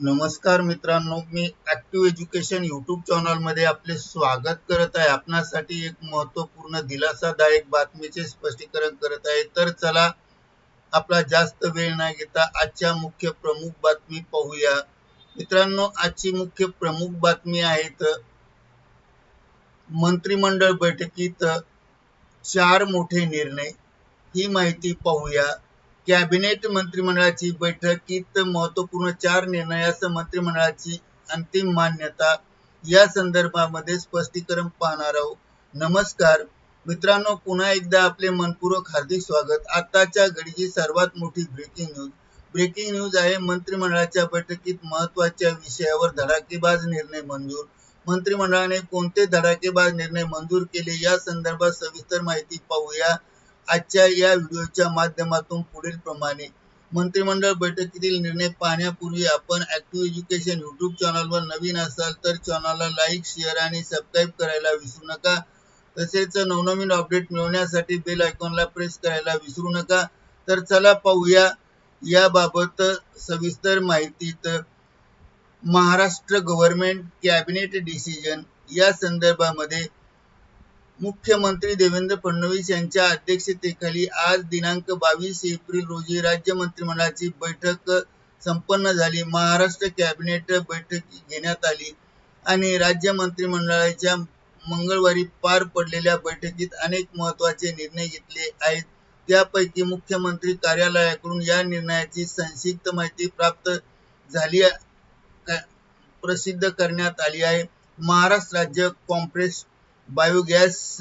नमस्कार मित्रांनो, मी active education YouTube चॅनलमध्ये आपले स्वागत करत आहे। आपणासाठी एक महत्त्वपूर्ण दिलासादायक बातमीचे स्पष्टीकरण करत आहे। तर चला आपला जास्त वेळ न घेता आजच्या मुख्य प्रमुख बातमी पाहूया। मित्रांनो, आजची मुख्य प्रमुख बातमी आहे मंत्रिमंडळ बैठकीत 4 मोठे निर्णय। ही माहिती पाहूया। कॅबिनेट मंत्रिमंडळाची बैठकीत महत्त्वपूर्ण 4 निर्णयासह मंत्रिमंडळाची अंतिम मान्यता या संदर्भामध्ये स्पष्टीकरण पाहणार आहोत। नमस्कार मित्रांनो, पुन्हा एकदा आपले मनपूर्वक हार्दिक स्वागत। आताच्या घडीची सर्वात मोठी ब्रेकिंग न्यूज आहे। मंत्रिमंडळाच्या बैठकीत महत्त्वाच्या विषयावर धडाकेबाज निर्णय मंजूर। मंत्रिमंडळाने कोणते धडाकेबाज निर्णय मंजूर केले या संदर्भात सविस्तर माहिती पाहूया आजच्या या व्हिडिओच्या माध्यमातून। पुढील प्रमाणे मंत्रिमंडळ बैठकीतील निर्णय पाहण्यापूर्वी आपण ऍक्टिव्ह एज्युकेशन यूट्यूब चॅनलवर नवीन असाल तर चॅनलला लाईक, शेअर आणि सबस्क्राईब करायला विसरू नका। तसेच नवनवीन अपडेट मिळवण्यासाठी बेल आयकॉनला प्रेस करायला विसरू नका। तर चला पाहूया याबाबत सविस्तर माहिती। महाराष्ट्र गव्हर्नमेंट कॅबिनेट डिसिजन या संदर्भामध्ये मुख्यमंत्री देवेंद्र फडणवीस यांच्या अध्यक्षतेखाली आज दिनांक 22 एप्रिल रोजी राज्य मंत्रिमंडळाची बैठक संपन्न झाली। महाराष्ट्र कॅबिनेट बैठक घेण्यात आली आणि राज्य मंत्रिमंडळाच्या मंगळवारी पार पडलेल्या बैठकीत अनेक महत्त्वाचे निर्णय घेतले आहेत। त्यापैकी मुख्यमंत्री कार्यालयाकडून या निर्णयाची संक्षिप्त माहिती प्राप्त झाली प्रसिद्ध करण्यात आली आहे। महाराष्ट्र राज्य कॉम्प्रेस्ड बायोगॅस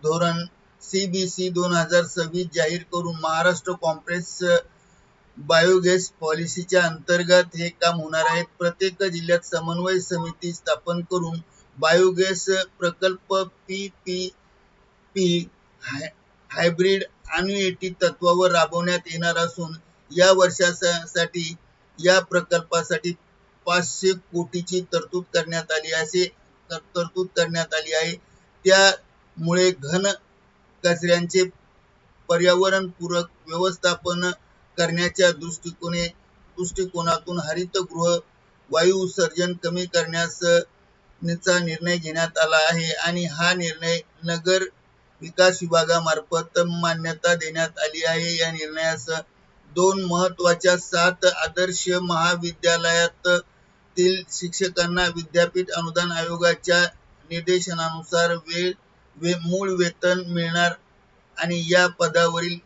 धोरण CBC 2026 जाहीर करून महाराष्ट्र कॉम्प्रेस्ड बायोगॅस पॉलिसीच्या अंतर्गत हे काम होणार आहे। प्रत्येक जिल्ह्यात समन्वय समिती स्थापन करून बायोगॅस प्रकल्प PPP हायब्रिड अन्युएटी तत्वावर राबवण्यात येणार असून या वर्षासाठी या प्रकल्पासाठी 500 कोटीची तरतूद करण्यात आली आहे। त्यामुळे घन कचऱ्याचे पर्यावरणपूरक व्यवस्थापन करण्याच्या दृष्टिकोनातून हरितगृह वायू उत्सर्जन कमी करण्याचा निर्णय घेण्यात आला आहे आणि हा निर्णय नगर विकास विभागामार्फत मान्यता देण्यात आली आहे। या निर्णयास 2 महत्त्वाच्या 7 आदर्श महाविद्यालयातील शिक्षकांना विद्यापीठ अनुदान आयोगाच्या निर्देशानुसार मूळ वेतन मिळणार आणि या पदावरील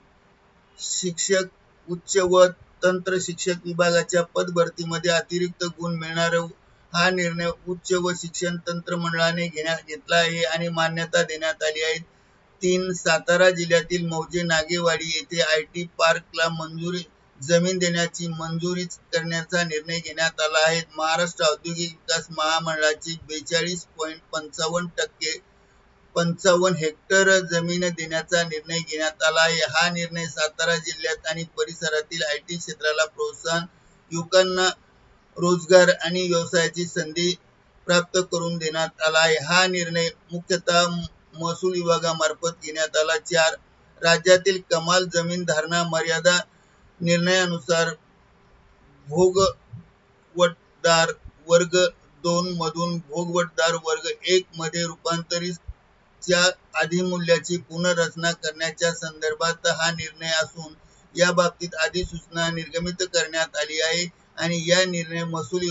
शिक्षक, उच्च व तंत्र शिक्षक विभागाच्या पदभरतीमध्ये अतिरिक्त गुण मिळणार। हा निर्णय उच्च व शिक्षण तंत्र मंडळाने घेतला आहे आणि मान्यता देण्यात आली आहे। 3 सातारा जिल्ह्यातील मौजे नागेवाडी येथे IT पार्कला जमीन देण्याची मंजुरी करण्याचा निर्णय घेण्यात आला आहे। महाराष्ट्र औद्योगिक विकास महामंडळाची 42.55% हेक्टर जमीन देण्याचा निर्णय घेण्यात आला आहे। हा निर्णय सातारा जिल्ह्यात आणि परिसरातील IT क्षेत्राला प्रोत्साहन, युवकांना रोजगार आणि व्यवसायाची संधी प्राप्त करून देण्यात आला आहे। हा निर्णय मुख्यतः महसूल विभागामार्फत घेण्यात आला। 4 राज्यातील कमाल जमीन धारणा मर्यादा निर्णयानुसार भोगवतदार वर्ग 2 मधून भोगवतदार वर्ग 1 मध्ये रूपांतरित च्या अधिमूल्याची पुनर्रचना करण्याच्या संदर्भात हा निर्णय असून या बाबतीत अधिसूचना निर्गमित करण्यात आली आहे आणि या निर्णय महसूल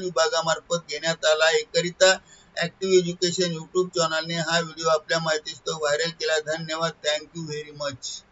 विभागामार्फत घेण्यात आला आहे। करिता ऍक्टिव्ह एज्युकेशन यूट्यूब चॅनलने हा व्हिडिओ आपल्या माहितीस्तव व्हायरल केला। धन्यवाद। Thank you very much.